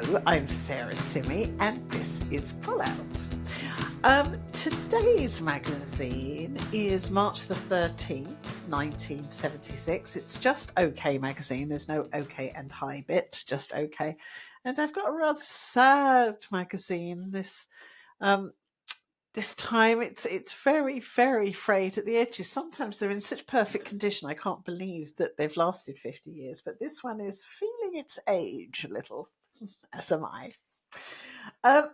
Hello, I'm Sarah Simi, and this is PullOut. Today's magazine is March the 13th, 1976. It's just OK magazine. There's no OK and Hi bit, just OK. And I've got a rather sad magazine this time. It's very, very frayed at the edges. Sometimes they're in such perfect condition. I can't believe that they've lasted 50 years, but this one is feeling its age a little, as am I.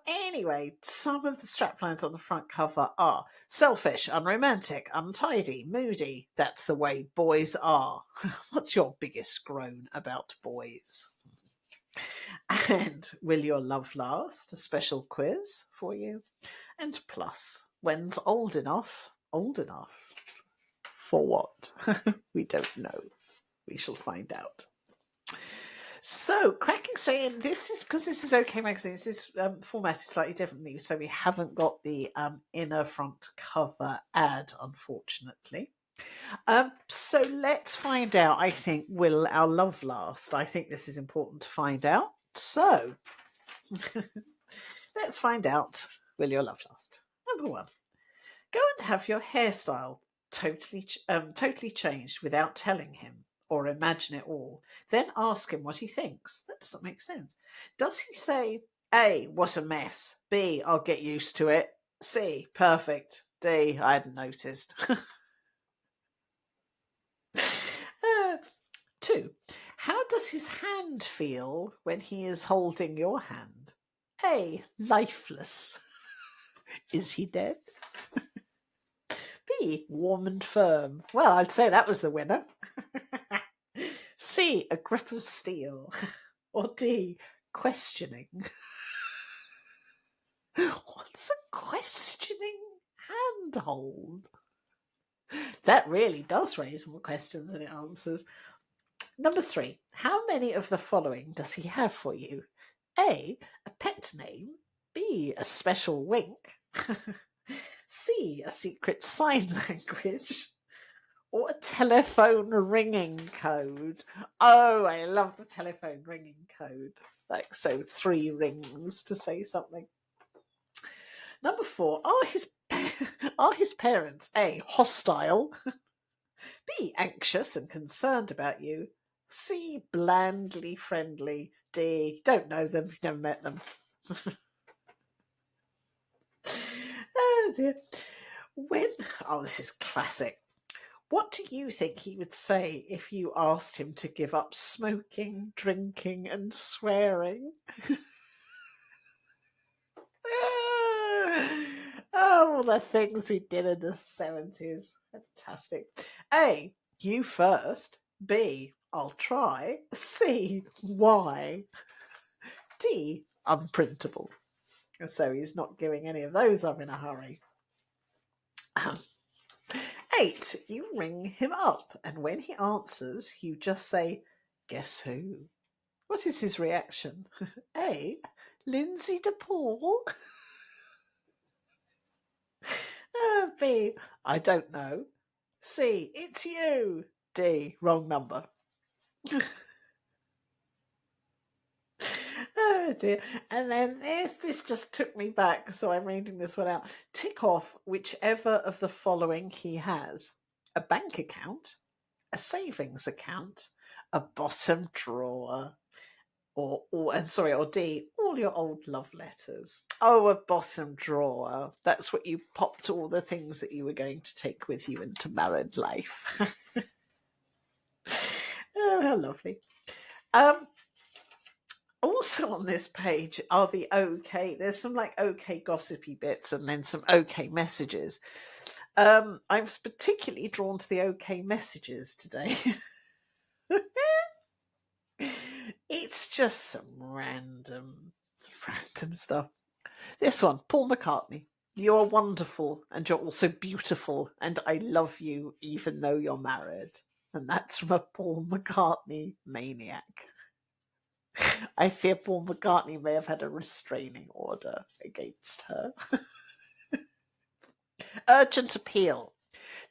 Anyway, some of the straplines on the front cover are selfish, unromantic, untidy, moody. That's the way boys are. What's your biggest groan about boys? And will your love last? A special quiz for you. And plus, when's old enough? Old enough? For what? We don't know. We shall find out. So, cracking straight in, this is because this is OK magazine. This format is slightly differently, so we haven't got the inner front cover ad, unfortunately. So let's find out, I think, will our love last? I think this is important to find out. So, let's find out, will your love last? Number one, go and have your hairstyle totally changed without telling him, or imagine it all. Then ask him what he thinks. That doesn't make sense. Does he say, A, what a mess, B, I'll get used to it, C, perfect, D, I hadn't noticed. 2, how does his hand feel when he is holding your hand? A, lifeless. Is he dead? B, warm and firm. Well, I'd say that was the winner. C, a grip of steel. Or D, questioning. What's a questioning handhold? That really does raise more questions than it answers. Number 3, how many of the following does he have for you? A, a pet name. B, a special wink. C, a secret sign language. Or a telephone ringing code. Oh, I love the telephone ringing code. Like, so 3 rings to say something. Number 4, are his parents A, hostile, B, anxious and concerned about you, C, blandly friendly, D, don't know them, you've never met them. Oh dear. This is classic. What do you think he would say if you asked him to give up smoking, drinking, and swearing? All the things he did in the 70s. Fantastic. A, you first. B, I'll try. C, why? D, unprintable. So he's not giving any of those up in a hurry. 8, you ring him up, and when he answers, you just say, guess who? What is his reaction? A, Lindsay DePaul. B, I don't know. C, it's you. D, wrong number. Oh dear. And then this just took me back, so I'm reading this one out. Tick off whichever of the following he has: a bank account, a savings account, a bottom drawer, or D, all your old love letters. Oh, a bottom drawer. That's what you popped all the things that you were going to take with you into married life. Oh, how lovely. Also on this page are the OK. There's some like OK gossipy bits and then some OK messages. I was particularly drawn to the OK messages today. It's just some random stuff. This one, Paul McCartney. You are wonderful and you're also beautiful and I love you even though you're married. And that's from a Paul McCartney maniac. I fear Paul McCartney may have had a restraining order against her. Urgent appeal.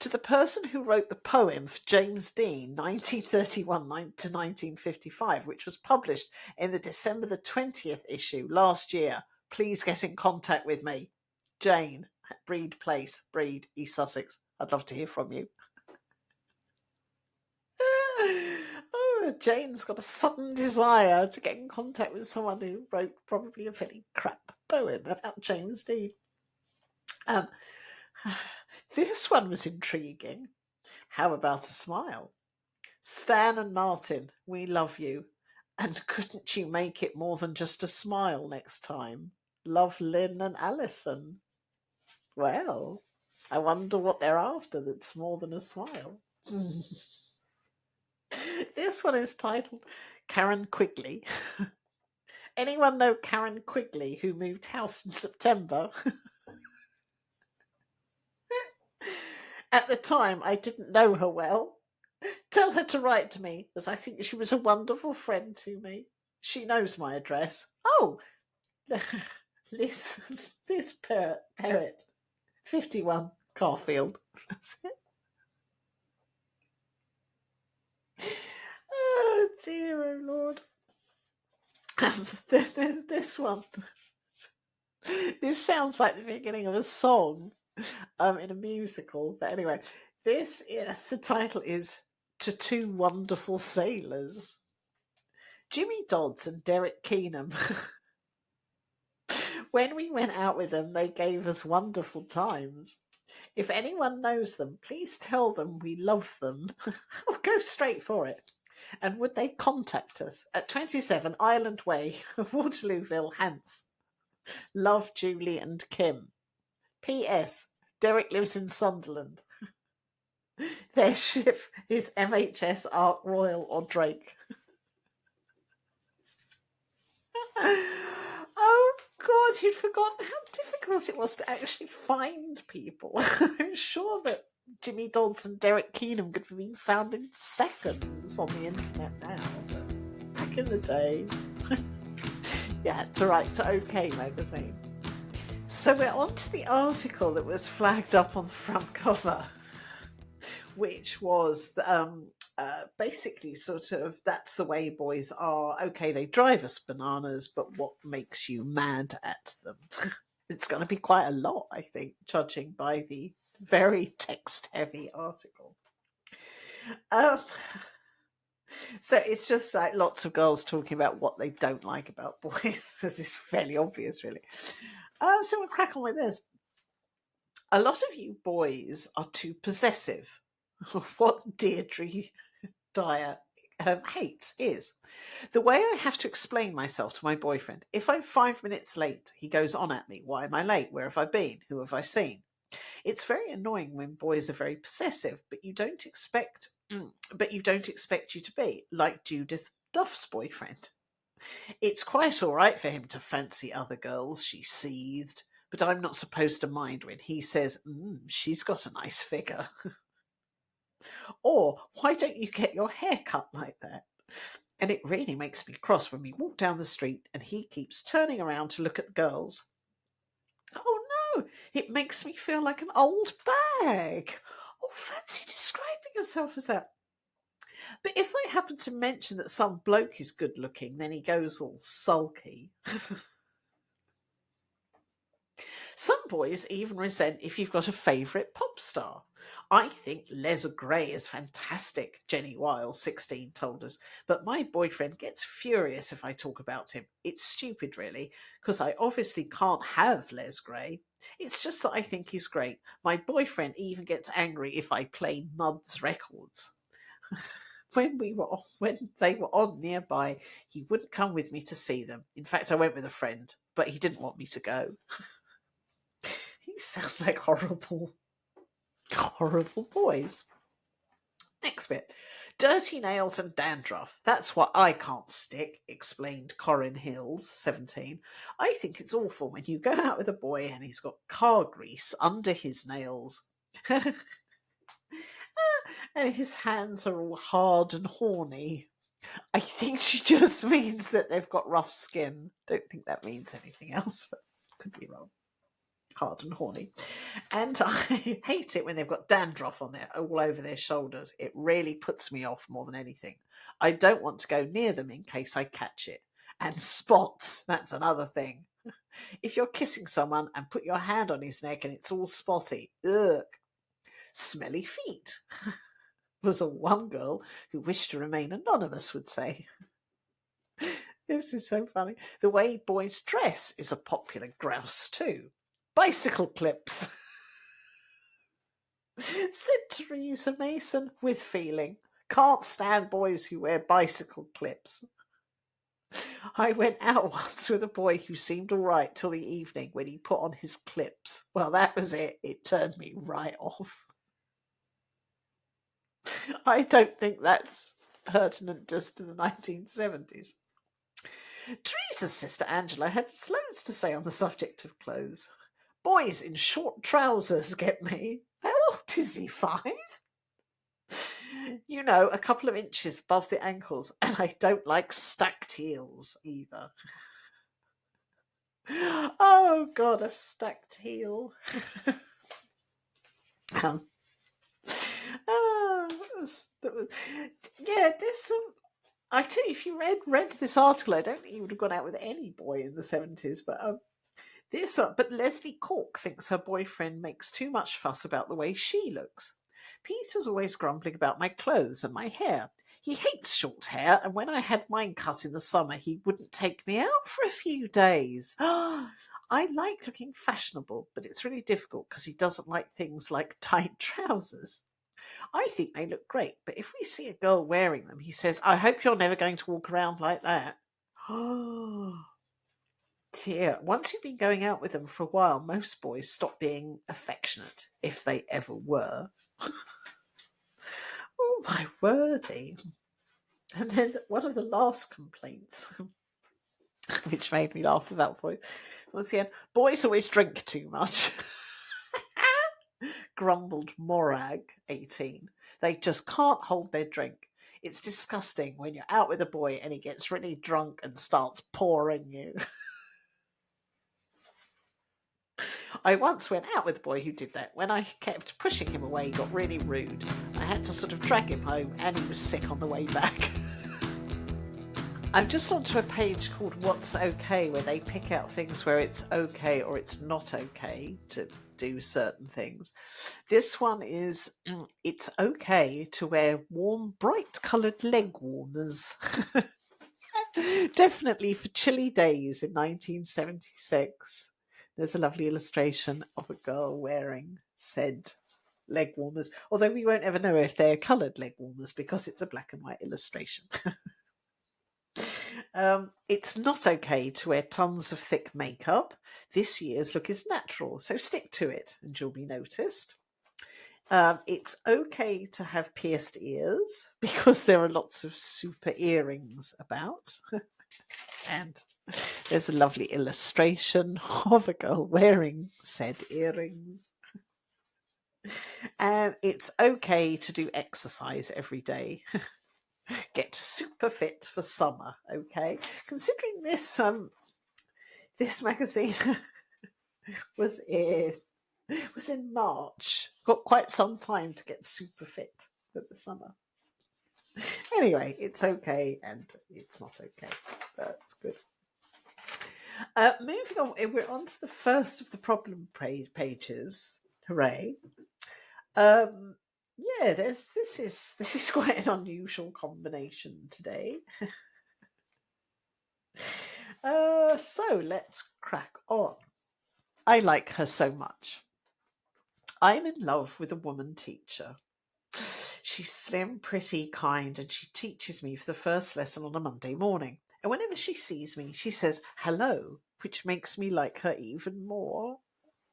To the person who wrote the poem for James Dean, 1931 to 1955, which was published in the December the 20th issue last year, please get in contact with me. Jane, at Breed Place, Breed, East Sussex. I'd love to hear from you. Oh, Jane's got a sudden desire to get in contact with someone who wrote probably a fairly crap poem about James Dean. This one was intriguing. How about a smile? Stan and Martin, we love you. And couldn't you make it more than just a smile next time? Love, Lynn and Alison. Well, I wonder what they're after that's more than a smile. This one is titled Karen Quigley. Anyone know Karen Quigley, who moved house in September? At the time, I didn't know her well. Tell her to write to me, as I think she was a wonderful friend to me. She knows my address. Oh, Liz Perrett, 51 Carfield. That's it. Oh dear, oh Lord. This one. This sounds like the beginning of a song in a musical. But anyway, the title is To Two Wonderful Sailors. Jimmy Dodds and Derek Keenum. When we went out with them, they gave us wonderful times. If anyone knows them, please tell them we love them. I'll go straight for it. And would they contact us at 27 Island Way, Waterlooville, Hants? Love, Julie and Kim. P.S. Derek lives in Sunderland. Their ship is MHS Ark Royal or Drake. Oh God, you'd forgotten how difficult it was to actually find people. I'm sure that Jimmy Dodds and Derek Keenum could have been found in seconds on the internet now. But back in the day, you had to write to OK Magazine. So we're on to the article that was flagged up on the front cover, which was basically sort of, that's the way boys are. Okay, they drive us bananas, but what makes you mad at them? It's going to be quite a lot, I think, judging by the very text-heavy article. So it's just like lots of girls talking about what they don't like about boys, because it's fairly obvious, really. So we'll crack on with this. A lot of you boys are too possessive. What Deirdre Dyer hates is the way I have to explain myself to my boyfriend. If I'm 5 minutes late, he goes on at me. Why am I late? Where have I been? Who have I seen? It's very annoying when boys are very possessive, but you don't expect you to be like Judith Duff's boyfriend. It's quite all right for him to fancy other girls, she seethed, but I'm not supposed to mind when he says, she's got a nice figure. Or, why don't you get your hair cut like that? And it really makes me cross when we walk down the street and he keeps turning around to look at the girls. Oh no, it makes me feel like an old bag. Oh, fancy describing yourself as that. But if I happen to mention that some bloke is good looking, then he goes all sulky. Some boys even resent if you've got a favourite pop star. I think Les Gray is fantastic, Jenny Wiles, 16, told us, but my boyfriend gets furious if I talk about him. It's stupid, really, because I obviously can't have Les Gray. It's just that I think he's great. My boyfriend even gets angry if I play Mud's records. When they were on nearby, he wouldn't come with me to see them. In fact, I went with a friend, but he didn't want me to go. He sounds like horrible boys. Next bit. Dirty nails and dandruff. That's what I can't stick, explained Corinne Hills, 17. I think it's awful when you go out with a boy and he's got car grease under his nails. And his hands are all hard and horny. I think she just means that they've got rough skin. Don't think that means anything else, but could be wrong. hard and horny. And I hate it when they've got dandruff on there all over their shoulders. It really puts me off more than anything. I don't want to go near them in case I catch it. And spots, that's another thing. If you're kissing someone and put your hand on his neck and it's all spotty, ugh. Smelly feet, was all one girl who wished to remain anonymous would say. This is so funny. The way boys dress is a popular grouse too. Bicycle clips. Said Theresa Mason with feeling. Can't stand boys who wear bicycle clips. I went out once with a boy who seemed all right till the evening when he put on his clips. Well, that was it. It turned me right off. I don't think that's pertinent just to the 1970s. Teresa's sister Angela had loads to say on the subject of clothes. Boys in short trousers get me. How old is he, 5? You know, a couple of inches above the ankles, and I don't like stacked heels either. Oh, God, a stacked heel. Yeah, there's some. I tell you, if you read this article, I don't think you would have gone out with any boy in the 70s, but but Leslie Cork thinks her boyfriend makes too much fuss about the way she looks. Peter's always grumbling about my clothes and my hair. He hates short hair, and when I had mine cut in the summer, he wouldn't take me out for a few days. I like looking fashionable, but it's really difficult because he doesn't like things like tight trousers. I think they look great, but if we see a girl wearing them, he says, I hope you're never going to walk around like that. Oh, dear. Once you've been going out with them for a while, most boys stop being affectionate, if they ever were. Oh, my wordy. And then one of the last complaints, which made me laugh about boys, was the end. Boys always drink too much. Grumbled Morag, 18. They just can't hold their drink. It's disgusting when you're out with a boy and he gets really drunk and starts pouring you. I once went out with a boy who did that. When I kept pushing him away, he got really rude. I had to sort of drag him home and he was sick on the way back. I'm just onto a page called What's Okay, where they pick out things where it's okay or it's not okay to do certain things. This one is, it's okay to wear warm, bright coloured leg warmers. Definitely for chilly days in 1976. There's a lovely illustration of a girl wearing said leg warmers, although we won't ever know if they're coloured leg warmers because it's a black and white illustration. It's not okay to wear tons of thick makeup. This year's look is natural, so stick to it and you'll be noticed. It's okay to have pierced ears because there are lots of super earrings about. And there's a lovely illustration of a girl wearing said earrings. And it's okay to do exercise every day. Get super fit for summer, okay? Considering this this magazine was in March. Got quite some time to get super fit for the summer. Anyway, it's okay and it's not okay. That's good. Moving on, we're on to the first of the problem pages. Hooray! Yeah, this is quite an unusual combination today. So let's crack on. I like her so much. I'm in love with a woman teacher. She's slim, pretty, kind, and she teaches me for the first lesson on a Monday morning. And whenever she sees me, she says hello, which makes me like her even more.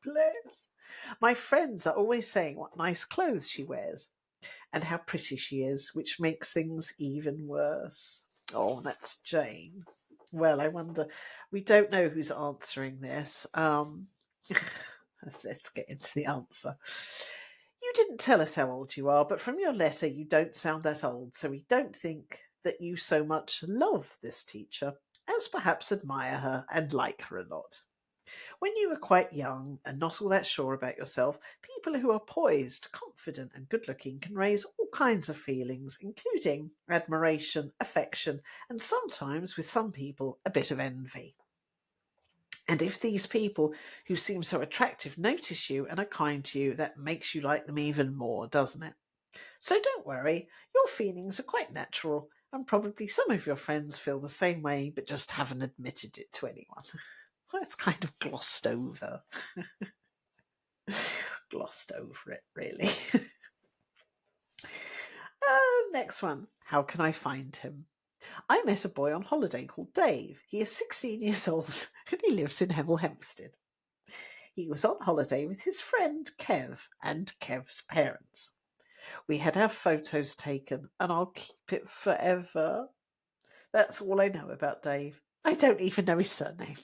Bless. My friends are always saying what nice clothes she wears and how pretty she is, which makes things even worse. Oh, that's Jane. Well, I wonder. We don't know who's answering this. Let's get into the answer. You didn't tell us how old you are, but from your letter you don't sound that old, so we don't think that you so much love this teacher as perhaps admire her and like her a lot. When you are quite young and not all that sure about yourself, people who are poised, confident, and good looking can raise all kinds of feelings, including admiration, affection, and sometimes, with some people, a bit of envy. And if these people who seem so attractive notice you and are kind to you, that makes you like them even more, doesn't it? So don't worry, your feelings are quite natural, and probably some of your friends feel the same way but just haven't admitted it to anyone. That's kind of glossed over. Glossed over it, really. Next one. How can I find him? I met a boy on holiday called Dave. He is 16 years old and he lives in Hemel Hempstead. He was on holiday with his friend Kev and Kev's parents. We had our photos taken and I'll keep it forever. That's all I know about Dave. I don't even know his surname.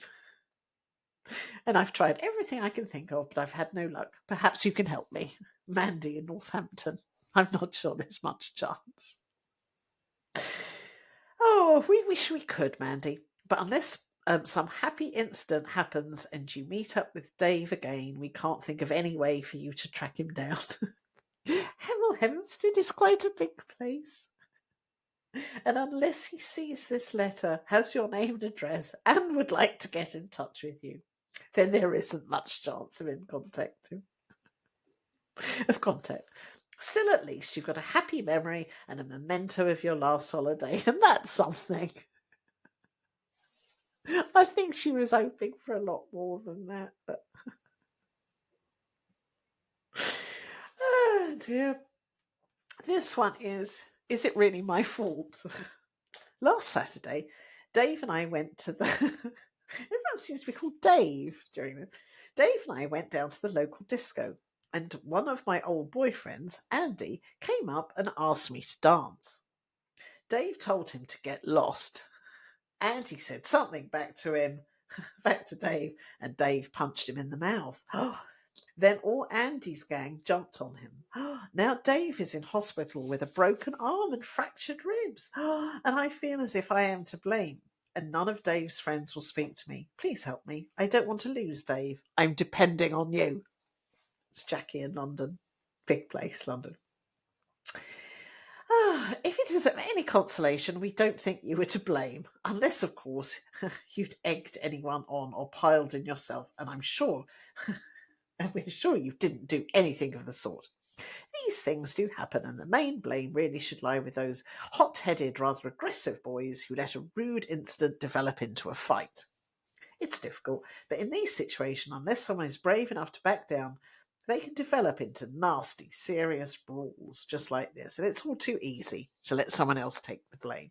And I've tried everything I can think of, but I've had no luck. Perhaps you can help me. Mandy in Northampton. I'm not sure there's much chance. Oh, we wish we could, Mandy. But unless some happy incident happens and you meet up with Dave again, we can't think of any way for you to track him down. Hemel Hempstead is quite a big place. And unless he sees this letter, has your name and address, and would like to get in touch with you, then there isn't much chance of contact. Still, at least you've got a happy memory and a memento of your last holiday, and that's something. I think she was hoping for a lot more than that, but oh dear. This one is it really my fault? Last Saturday, Dave and I went to the everyone seems to be called Dave during the Dave and I went down to the local disco, and one of my old boyfriends, Andy, came up and asked me to dance. Dave told him to get lost. Andy said something back to him, back to Dave, and Dave punched him in the mouth. Then all Andy's gang jumped on him. Now Dave is in hospital with a broken arm and fractured ribs. And I feel as if I am to blame. And none of Dave's friends will speak to me. Please help me. I don't want to lose Dave. I'm depending on you. It's Jackie in London. Big place, London. If it is of any consolation, we don't think you were to blame. Unless, of course, you'd egged anyone on or piled in yourself. And I'm sure... and we're sure you didn't do anything of the sort. These things do happen, and the main blame really should lie with those hot-headed, rather aggressive boys who let a rude incident develop into a fight. It's difficult, but in these situations, unless someone is brave enough to back down, they can develop into nasty, serious brawls just like this, and it's all too easy to let someone else take the blame.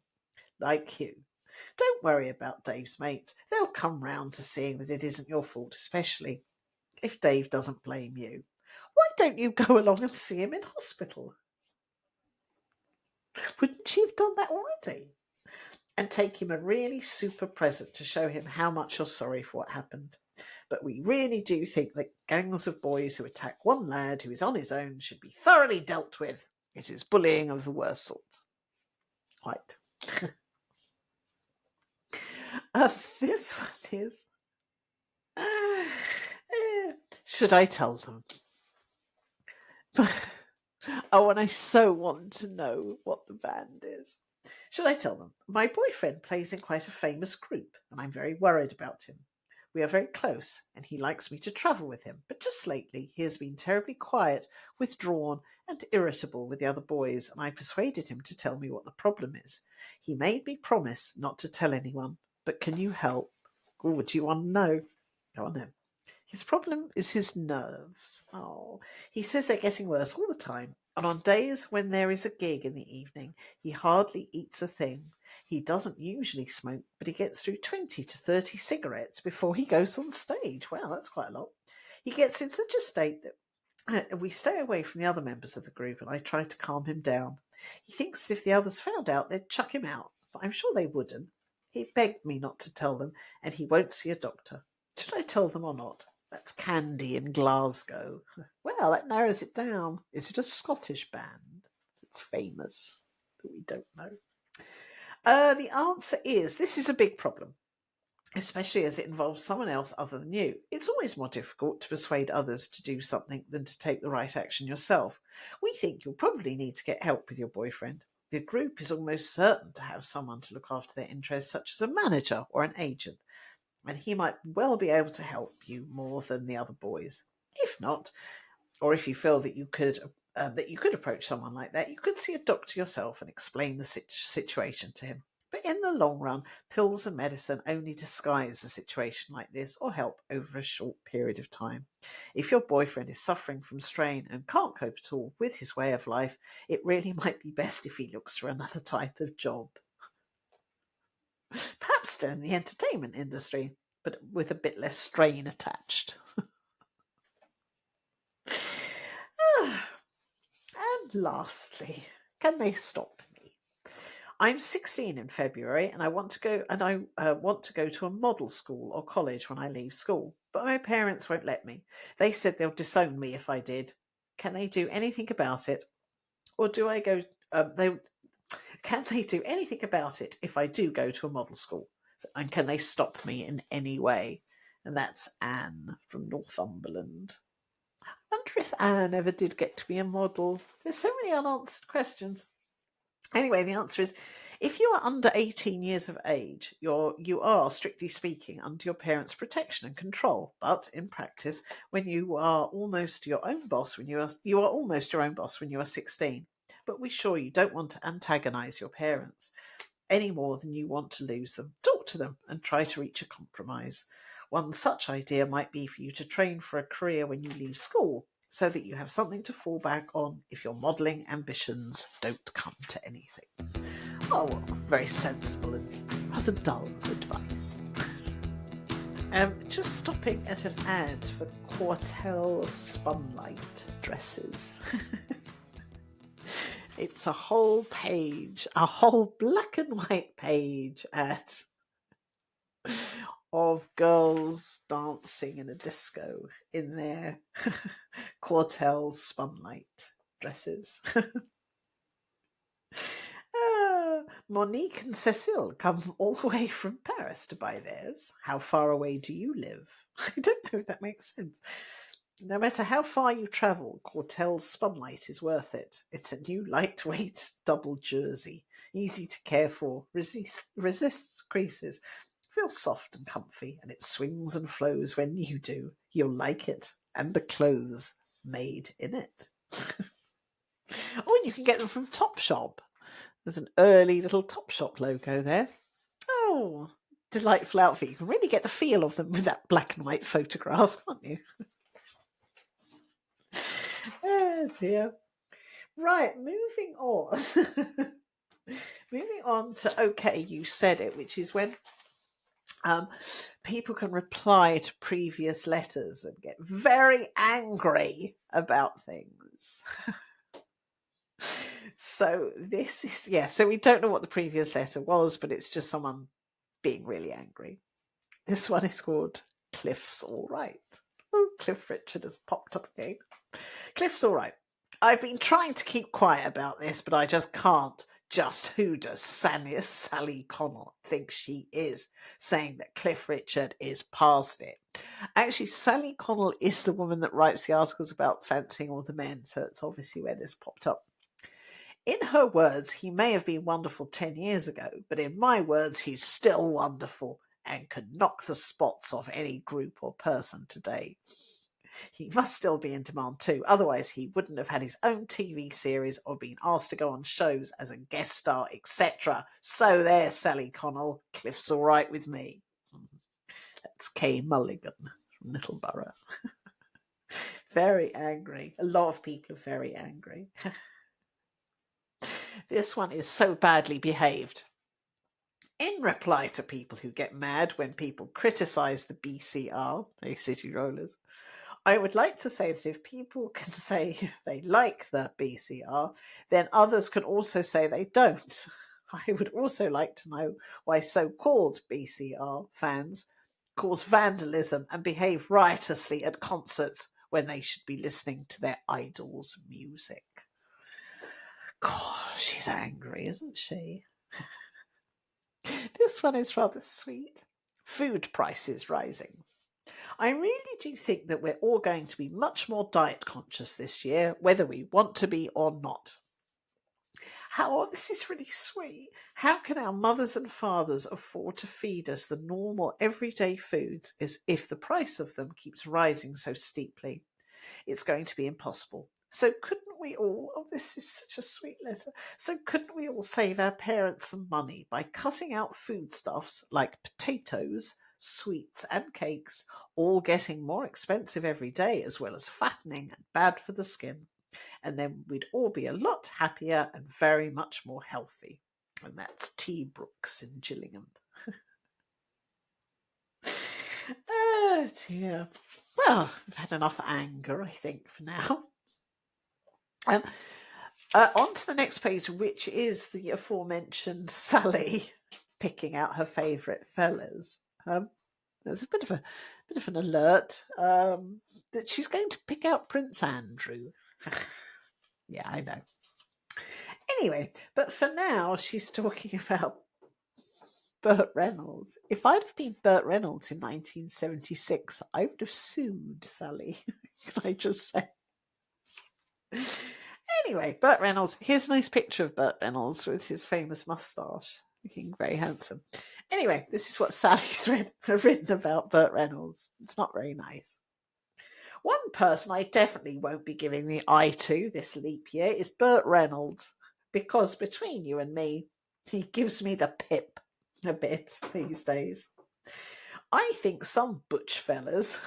Like you. Don't worry about Dave's mates. They'll come round to seeing that it isn't your fault, especially if Dave doesn't blame you. Why don't you go along and see him in hospital? Wouldn't you have done that already? And take him a really super present to show him how much you're sorry for what happened. But we really do think that gangs of boys who attack one lad who is on his own should be thoroughly dealt with. It is bullying of the worst sort. Right. This one is... should I tell them? Oh, and I so want to know what the band is. Should I tell them? My boyfriend plays in quite a famous group, and I'm very worried about him. We are very close, and he likes me to travel with him, but just lately he has been terribly quiet, withdrawn, and irritable with the other boys, and I persuaded him to tell me what the problem is. He made me promise not to tell anyone, but can you help? Oh, do you want to know? Go on then. His problem is his nerves. Oh, he says they're getting worse all the time. And on days when there is a gig in the evening, he hardly eats a thing. He doesn't usually smoke, but he gets through 20 to 30 cigarettes before he goes on stage. Wow, that's quite a lot. He gets in such a state that we stay away from the other members of the group, and I try to calm him down. He thinks that if the others found out, they'd chuck him out, but I'm sure they wouldn't. He begged me not to tell them, and he won't see a doctor. Should I tell them or not? That's Candy in Glasgow. Well, that narrows it down. Is it a Scottish band that's famous that we don't know? The answer is, this is a big problem. especially as it involves someone else other than you. It's always more difficult to persuade others to do something than to take the right action yourself. We think you'll probably need to get help with your boyfriend. The group is almost certain to have someone to look after their interests, such as a manager or an agent, and he might well be able to help you more than the other boys. If not, or if you feel that you could approach someone like that, you could see a doctor yourself and explain the situation to him. But in the long run, pills and medicine only disguise a situation like this or help over a short period of time. If your boyfriend is suffering from strain and can't cope at all with his way of life, it really might be best if he looks for another type of job. Perhaps still in the entertainment industry, but with a bit less strain attached. And lastly, can they stop me? I'm 16 in February, and I want to go to a model school or college when I leave school. But my parents won't let me. They said they'll disown me if I did. Can they do anything about it, or do I go? Can they do anything about it if I do go to a model school? And can they stop me in any way? And that's Anne from Northumberland. I wonder if Anne ever did get to be a model. There's so many unanswered questions. Anyway, the answer is if you are under 18 years of age, you are, strictly speaking, under your parents' protection and control. But in practice, when you are almost your own boss when you are almost your own boss when you are 16. But we're sure you don't want to antagonise your parents any more than you want to lose them. Talk to them and try to reach a compromise. One such idea might be for you to train for a career when you leave school, so that you have something to fall back on if your modelling ambitions don't come to anything. Oh, well, very sensible and rather dull advice. Just stopping at an ad for Quartel Spunlight dresses. It's a whole page, a whole black and white page of girls dancing in a disco in their Quartel Spunlight dresses. Monique and Cecile come all the way from Paris to buy theirs. How far away do you live? I don't know if that makes sense. No matter how far you travel, Quartel's Spunlight is worth it. It's a new lightweight double jersey, easy to care for, resists creases, feels soft and comfy, and it swings and flows when you do. You'll like it, and the clothes made in it. Oh, and you can get them from Topshop. There's an early little Topshop logo there. Oh, delightful outfit. You can really get the feel of them with that black and white photograph, can't you? Oh dear. Right, moving on. Moving on to Okay, You Said It, which is when people can reply to previous letters and get very angry about things. So this is, so we don't know what the previous letter was, but it's just someone being really angry. This one is called Cliff's All Right. Oh, Cliff Richard has popped up again. Cliff's all right. I've been trying to keep quiet about this, but I just can't. Just who does Sally Connell think she is, saying that Cliff Richard is past it? Actually, Sally Connell is the woman that writes the articles about fancying all the men, so it's obviously where this popped up. In her words, he may have been wonderful 10 years ago, but in my words, he's still wonderful and could knock the spots off any group or person today. He must still be in demand too, otherwise he wouldn't have had his own TV series or been asked to go on shows as a guest star, etc. So there, Sally Connell, Cliff's all right with me. That's Kay Mulligan from Littleborough. Very angry. A lot of people are very angry. This one is so badly behaved. In reply to people who get mad when people criticise the BCR, they City Rollers, I would like to say that if people can say they like the BCR, then others can also say they don't. I would also like to know why so-called BCR fans cause vandalism and behave riotously at concerts when they should be listening to their idols' music. God, she's angry, isn't she? This one is rather sweet. Food prices rising. I really do think that we're all going to be much more diet conscious this year, whether we want to be or not. This is really sweet. How can our mothers and fathers afford to feed us the normal everyday foods as if the price of them keeps rising so steeply? It's going to be impossible. So couldn't we all, oh, this is such a sweet letter. So couldn't we all save our parents some money by cutting out foodstuffs like potatoes, sweets and cakes, all getting more expensive every day as well as fattening and bad for the skin? And then we'd all be a lot happier and very much more healthy. And that's T. Brooks in Gillingham. Oh dear. Well, I've had enough anger, I think, for now. On to the next page, which is the aforementioned Sally picking out her favourite fellas. There's a bit of an alert that she's going to pick out Prince Andrew. Yeah, I know. Anyway, but for now, she's talking about Burt Reynolds. If I'd have been Burt Reynolds in 1976, I would have sued Sally. Can I just say? Anyway, Burt Reynolds. Here's a nice picture of Burt Reynolds with his famous moustache, looking very handsome. Anyway, this is what Sally's written about Burt Reynolds. It's not very nice. One person I definitely won't be giving the eye to this leap year is Burt Reynolds, because between you and me, he gives me the pip a bit these days. I think some butch fellas,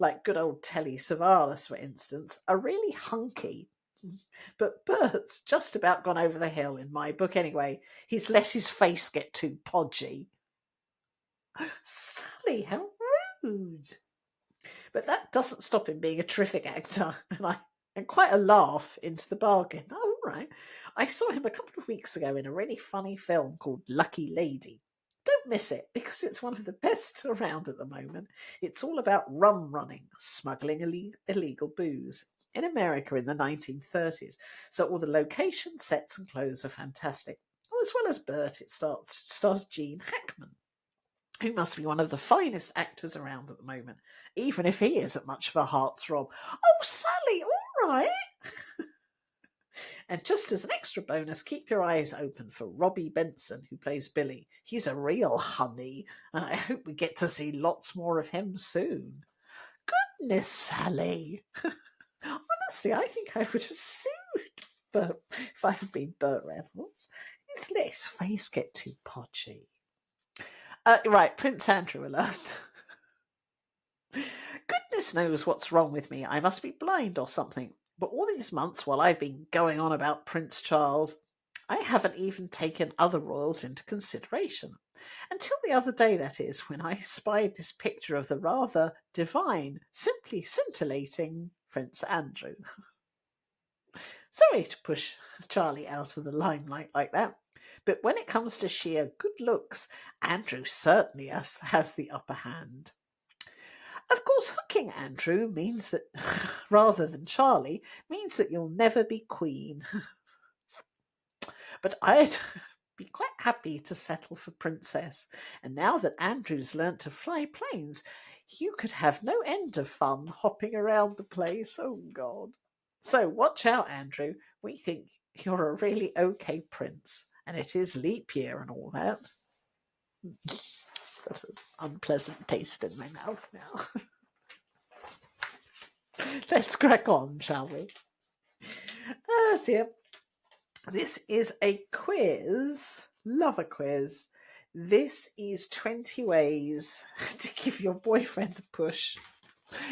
like good old Telly Savalas, for instance, are really hunky. But Bert's just about gone over the hill in my book anyway. He's let his face get too podgy. Sally, how rude. But that doesn't stop him being a terrific actor, and quite a laugh into the bargain. Oh, all right. I saw him a couple of weeks ago in a really funny film called Lucky Lady. Don't miss it, because it's one of the best around at the moment. It's all about rum running, smuggling illegal booze in America in the 1930s. So all the locations, sets and clothes are fantastic. Oh, as well as Burt, it stars Gene Hackman, who must be one of the finest actors around at the moment, even if he isn't much of a heartthrob. Oh, Sally, all right. And just as an extra bonus, keep your eyes open for Robbie Benson, who plays Billy. He's a real honey, and I hope we get to see lots more of him soon. Goodness, Sally. Honestly, I think I would have sued Burt if I had been Burt Reynolds. He's let his face get too podgy. Right, Prince Andrew alert. Goodness knows what's wrong with me. I must be blind or something. But all these months while I've been going on about Prince Charles, I haven't even taken other royals into consideration. Until the other day, that is, when I spied this picture of the rather divine, simply scintillating Prince Andrew. Sorry to push Charlie out of the limelight like that, but when it comes to sheer good looks, Andrew certainly has the upper hand. Of course, hooking Andrew means that, rather than Charlie, means that you'll never be queen. But I'd be quite happy to settle for princess. And now that Andrew's learnt to fly planes, you could have no end of fun hopping around the place. Oh, God. So watch out, Andrew. We think you're a really okay prince. And it is leap year and all that. Got an unpleasant taste in my mouth now. Let's crack on, shall we? Oh dear. This is a quiz. Love a quiz. This is 20 ways to give your boyfriend the push.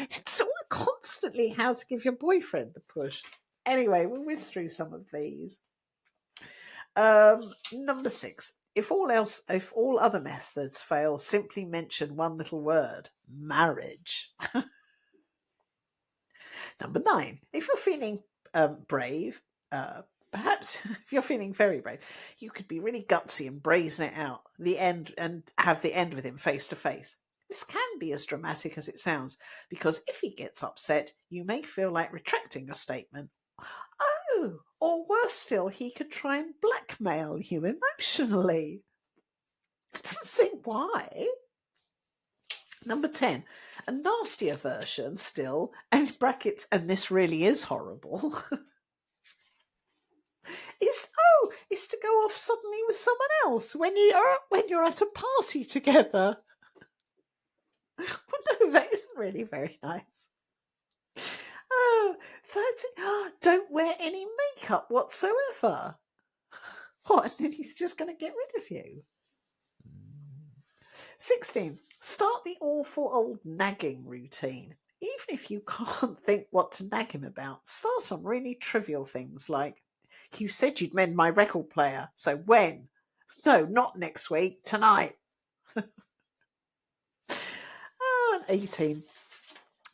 It's all constantly how to give your boyfriend the push. Anyway, we'll whiz through some of these. Number 6. If all other methods fail, simply mention one little word: marriage. Number 9. If you're feeling brave, perhaps if you're feeling very brave, you could be really gutsy and brazen it out and have the end with him face to face. This can be as dramatic as it sounds, because if he gets upset, you may feel like retracting your statement. Oh, or worse still, he could try and blackmail you emotionally. It doesn't say why. Number 10, a nastier version still, and in brackets, and this really is horrible, is to go off suddenly with someone else when you're at a party together. Well, no, that isn't really very nice. 13, don't wear any makeup whatsoever. What, and then he's just going to get rid of you? 16, start the awful old nagging routine. Even if you can't think what to nag him about, start on really trivial things like, you said you'd mend my record player, so when? No, not next week, tonight. And 18,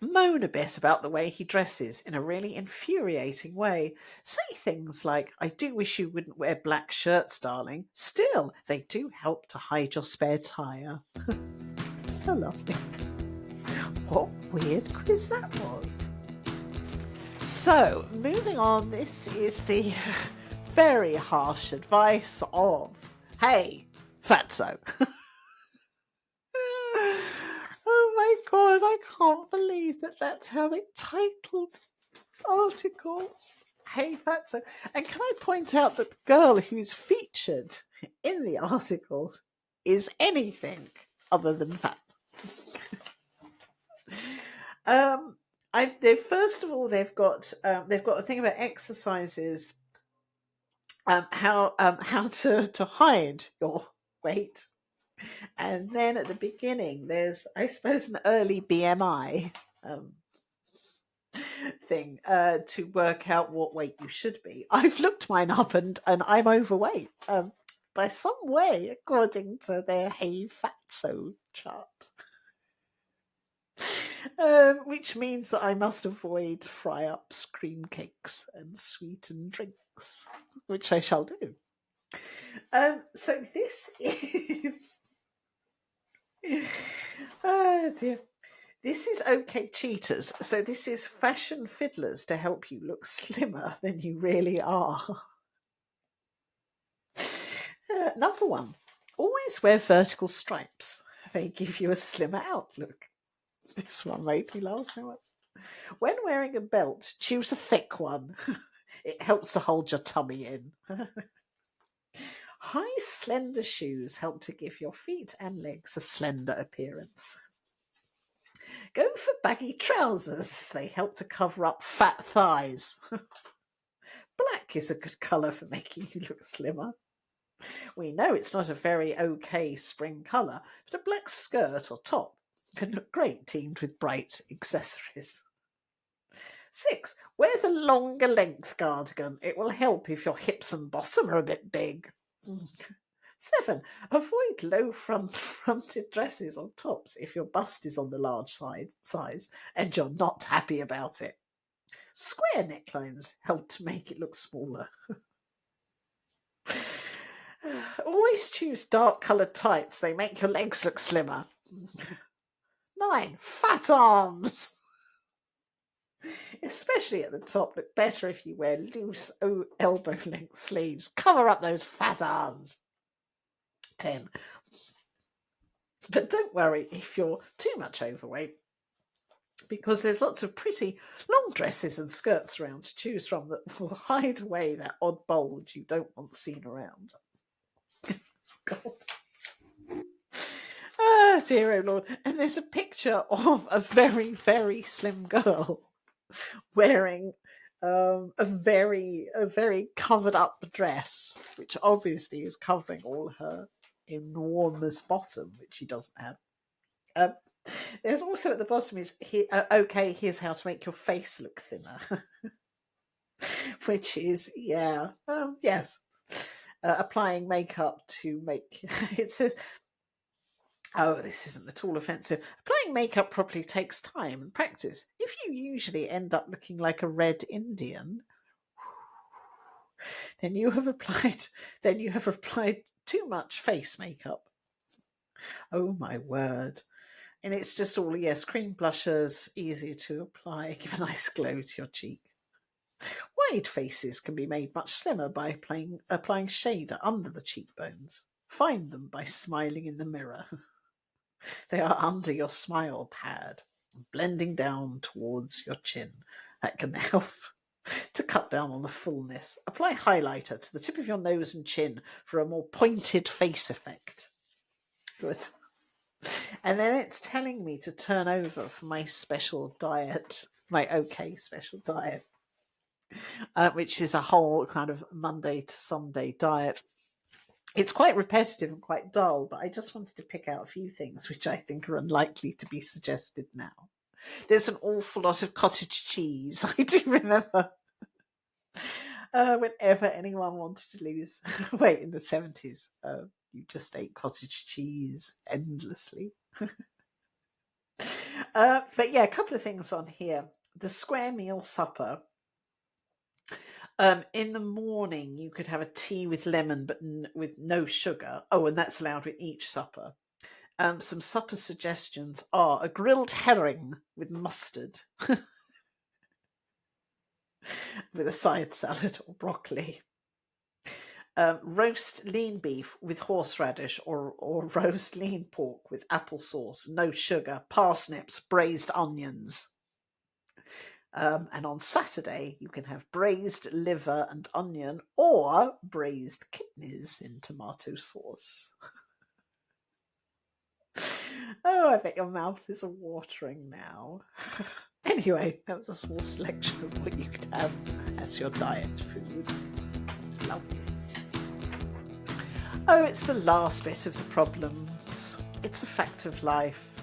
moan a bit about the way he dresses in a really infuriating way. Say things like, I do wish you wouldn't wear black shirts, darling. Still, they do help to hide your spare tyre. So lovely. What weird quiz that was. So, moving on, this is the very harsh advice of Hey Fatso. Oh my god, I can't believe that's how they titled articles. Hey Fatso. And can I point out that the girl who's featured in the article is anything other than fat? First of all, they've got a thing about exercises, how to hide your weight, and then at the beginning there's, I suppose, an early BMI thing to work out what weight you should be. I've looked mine up and I'm overweight by some way, according to their Hey Fatso chart. Which means that I must avoid fry-ups, cream cakes, and sweetened drinks, which I shall do. So this is... Oh dear. This is OK Cheaters. So this is fashion fiddlers to help you look slimmer than you really are. Number 1, always wear vertical stripes. They give you a slimmer outlook. This one made me laugh so much. When wearing a belt, choose a thick one. It helps to hold your tummy in. High, slender shoes help to give your feet and legs a slender appearance. Go for baggy trousers. They help to cover up fat thighs. Black is a good colour for making you look slimmer. We know it's not a very OK spring colour, but a black skirt or top can look great teamed with bright accessories. 6, wear the longer length cardigan. It will help if your hips and bottom are a bit big. 7, avoid low fronted dresses or tops if your bust is on the large size and you're not happy about it. Square necklines help to make it look smaller. Always choose dark coloured tights. They make your legs look slimmer. 9, fat arms. Especially at the top, look better if you wear loose elbow length sleeves. Cover up those fat arms. 10. But don't worry if you're too much overweight, because there's lots of pretty long dresses and skirts around to choose from that will hide away that odd bulge you don't want seen around. God. Ah, dear oh Lord. And there's a picture of a very, very slim girl wearing a very covered up dress, which obviously is covering all her enormous bottom, which she doesn't have. There's also at the bottom is OK, here's how to make your face look thinner, which is yes, applying makeup to make it says. Oh, this isn't at all offensive. Applying makeup properly takes time and practice. If you usually end up looking like a red Indian, then you have applied too much face makeup. Oh my word. And it's just all, yes, cream blushers, easy to apply, give a nice glow to your cheek. Wide faces can be made much slimmer by applying shader under the cheekbones. Find them by smiling in the mirror. They are under your smile pad, blending down towards your chin. That can help to cut down on the fullness. Apply highlighter to the tip of your nose and chin for a more pointed face effect. Good. And then it's telling me to turn over for my special diet, my OK special diet, which is a whole kind of Monday to Sunday diet. It's quite repetitive and quite dull, but I just wanted to pick out a few things which I think are unlikely to be suggested now. There's an awful lot of cottage cheese. I do remember whenever anyone wanted to lose weight in the 70s, you just ate cottage cheese endlessly. But yeah, a couple of things on here. The square meal supper. In the morning, you could have a tea with lemon, but with no sugar. Oh, and that's allowed with each supper. Some supper suggestions are a grilled herring with mustard, with a side salad or broccoli. Roast lean beef with horseradish or roast lean pork with applesauce, no sugar, parsnips, braised onions. And on Saturday, you can have braised liver and onion or braised kidneys in tomato sauce. Oh, I bet your mouth is watering now. Anyway, that was a small selection of what you could have as your diet food. Lovely. Oh, it's the last bit of the problems. It's a fact of life.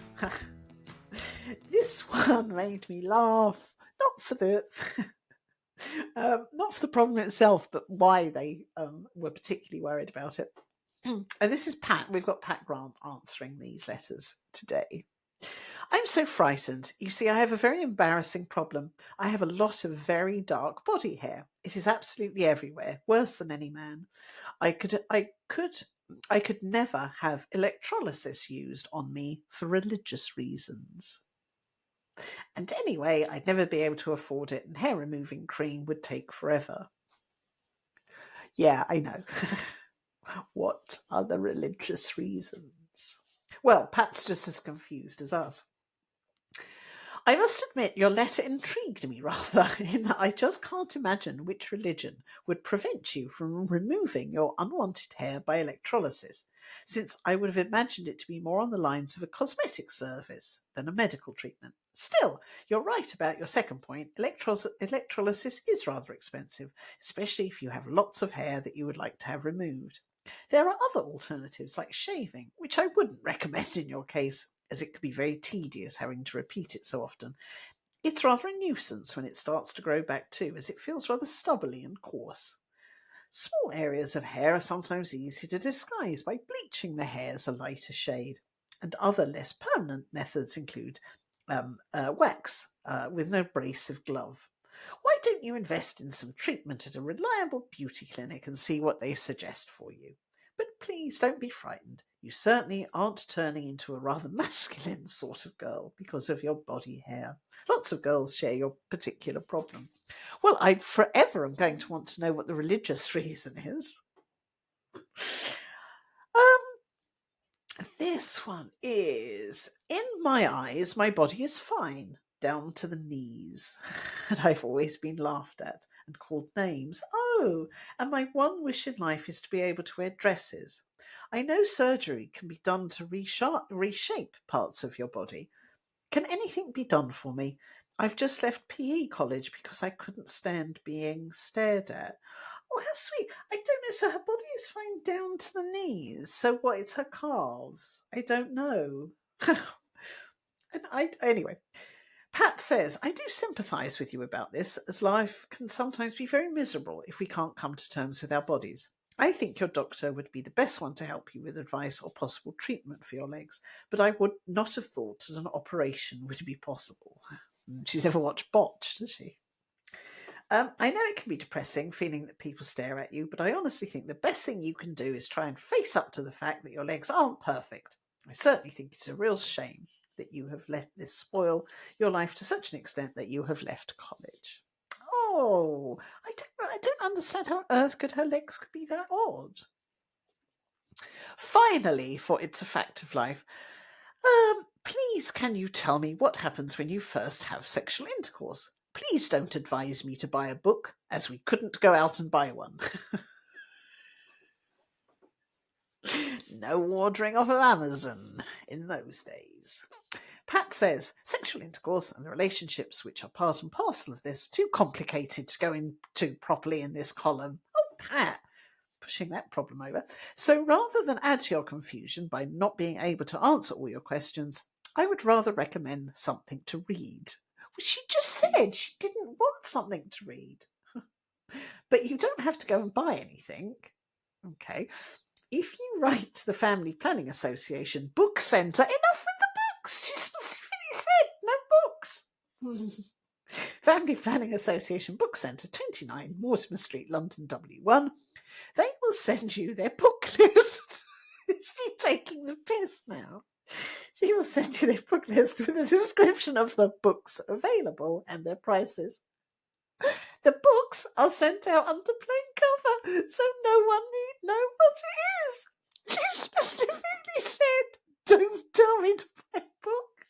This one made me laugh. Not for the not for the problem itself, but why they were particularly worried about it. And this is Pat. We've got Pat Grant answering these letters today. I'm so frightened. You see, I have a very embarrassing problem. I have a lot of very dark body hair. It is absolutely everywhere, worse than any man. I could never have electrolysis used on me for religious reasons. And anyway, I'd never be able to afford it, and hair removing cream would take forever. Yeah, I know. What are the religious reasons? Well, Pat's just as confused as us. I must admit, your letter intrigued me rather, in that I just can't imagine which religion would prevent you from removing your unwanted hair by electrolysis, since I would have imagined it to be more on the lines of a cosmetic service than a medical treatment. Still, you're right about your second point. Electrolysis is rather expensive, especially if you have lots of hair that you would like to have removed. There are other alternatives like shaving, which I wouldn't recommend in your case, as it could be very tedious having to repeat it so often. It's rather a nuisance when it starts to grow back too, as it feels rather stubbly and coarse. Small areas of hair are sometimes easy to disguise by bleaching the hairs a lighter shade, and other less permanent methods include wax with an abrasive glove. Why don't you invest in some treatment at a reliable beauty clinic and see what they suggest for you? But please don't be frightened. You certainly aren't turning into a rather masculine sort of girl because of your body hair. Lots of girls share your particular problem. Well, I forever am going to want to know what the religious reason is. This one is, in my eyes, my body is fine, down to the knees. And I've always been laughed at and called names. Oh, and my one wish in life is to be able to wear dresses. I know surgery can be done to reshape parts of your body. Can anything be done for me? I've just left PE college because I couldn't stand being stared at. Oh, how sweet. I don't know. So her body is fine down to the knees. So what, it's her calves? I don't know. Anyway, Pat says, I do sympathise with you about this, as life can sometimes be very miserable if we can't come to terms with our bodies. I think your doctor would be the best one to help you with advice or possible treatment for your legs, but I would not have thought that an operation would be possible. She's never watched Botched, has she? I know it can be depressing feeling that people stare at you, but I honestly think the best thing you can do is try and face up to the fact that your legs aren't perfect. I certainly think it's a real shame that you have let this spoil your life to such an extent that you have left college. Oh, I don't understand how on earth could her legs could be that odd. Finally, for It's a Fact of Life, Please can you tell me what happens when you first have sexual intercourse? Please don't advise me to buy a book, as we couldn't go out and buy one. No ordering off of Amazon in those days. Pat says, sexual intercourse and the relationships which are part and parcel of this, too complicated to go into properly in this column. Oh, Pat, pushing that problem over. So rather than add to your confusion by not being able to answer all your questions, I would rather recommend something to read. Well, she just said she didn't want something to read. But you don't have to go and buy anything. Okay. If you write to the Family Planning Association Book Centre, enough with the books. She specifically said no books. Family Planning Association Book Centre, 29 Mortimer Street, London, W1. They will send you their book list. Is she taking the piss now? She will send you their book list with a description of the books available and their prices. The books are sent out under plain cover, so no one need know what it is. She specifically said, don't tell me to buy a book.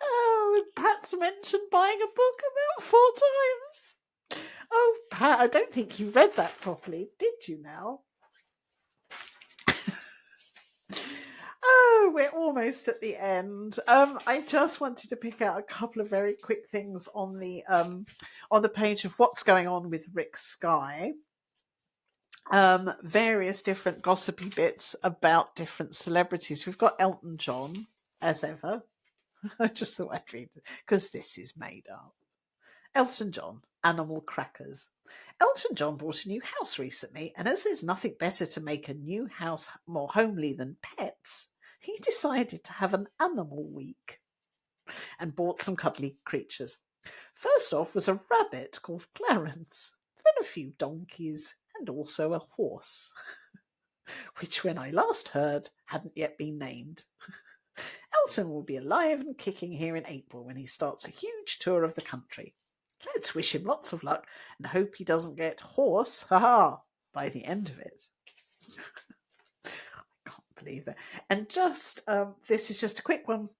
Oh, and Pat's mentioned buying a book about 4 times. Oh, Pat, I don't think you read that properly, did you now? Oh, we're almost at the end. I just wanted to pick out a couple of very quick things on the page of what's going on with Rick Sky. Various different gossipy bits about different celebrities. We've got Elton John, as ever. I just thought I'd read it because this is made up. Elton John, animal crackers. Elton John bought a new house recently, and as there's nothing better to make a new house more homely than pets, he decided to have an animal week and bought some cuddly creatures. First off was a rabbit called Clarence, then a few donkeys, and also a horse, which when I last heard hadn't yet been named. Elton will be alive and kicking here in April when he starts a huge tour of the country. Let's wish him lots of luck and hope he doesn't get hoarse, by the end of it. I can't believe that. And just, this is just a quick one.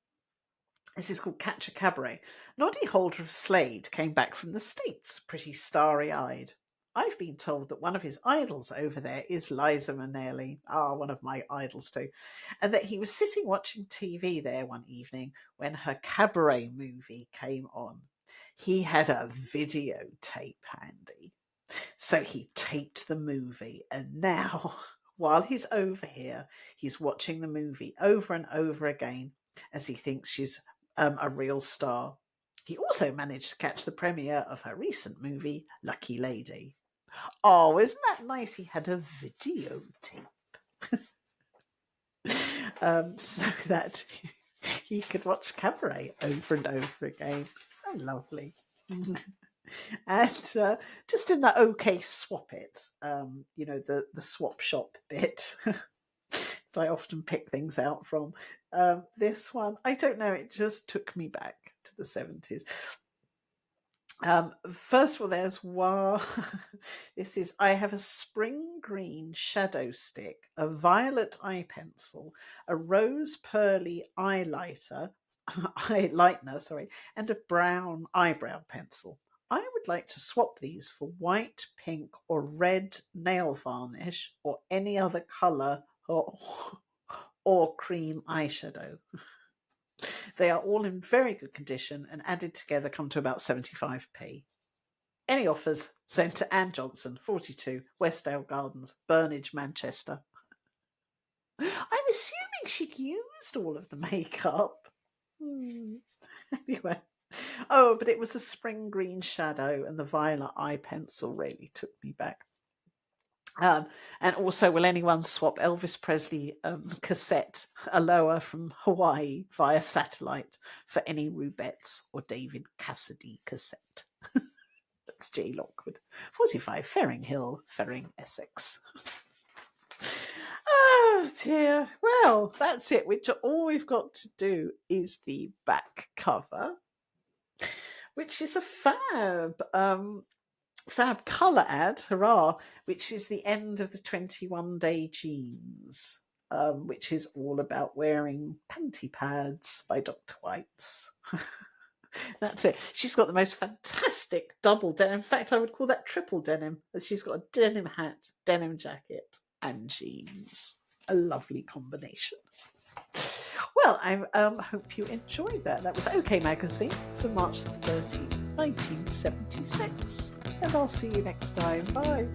This is called Catch a Cabaret. Noddy Holder of Slade came back from the States, pretty starry-eyed. I've been told that one of his idols over there is Liza Minnelli, one of my idols too, and that he was sitting watching TV there one evening when her Cabaret movie came on. He had a videotape handy, so he taped the movie, and now, while he's over here, he's watching the movie over and over again as he thinks she's a real star. He also managed to catch the premiere of her recent movie, Lucky Lady. Oh, isn't that nice? He had a videotape. So that he could watch Cabaret over and over again. Oh, lovely. And just in that OK Swap It, the swap shop bit that I often pick things out from. This one, I don't know, it just took me back to the 70s. First of all, there's one. This is, I have a spring green shadow stick, a violet eye pencil, a rose pearly eyeliner, and a brown eyebrow pencil. I would like to swap these for white, pink, or red nail varnish, or any other colour or cream eyeshadow. They are all in very good condition and added together come to about 75p. Any offers sent to Anne Johnson, 42, Westdale Gardens, Burnage, Manchester. I'm assuming she'd used all of the makeup. Anyway. Oh, but it was the spring green shadow and the violet eye pencil really took me back. And also, will anyone swap Elvis Presley cassette Aloha from Hawaii via satellite for any Rubettes or David Cassidy cassette? That's J. Lockwood, 45 Ferring Hill, Ferring, Essex. Oh dear. Well, that's it. All we've got to do is the back cover, which is a fab colour ad, hurrah, which is the end of the 21 Day Jeans. which is all about wearing panty pads by DrWhites. That's it. She's got the most fantastic double denim. In fact, I would call that triple denim, as she's got a denim hat, denim jacket, and jeans. A lovely combination. Well, I hope you enjoyed that. That was OK Magazine for March the 13th, 1976. And I'll see you next time. Bye.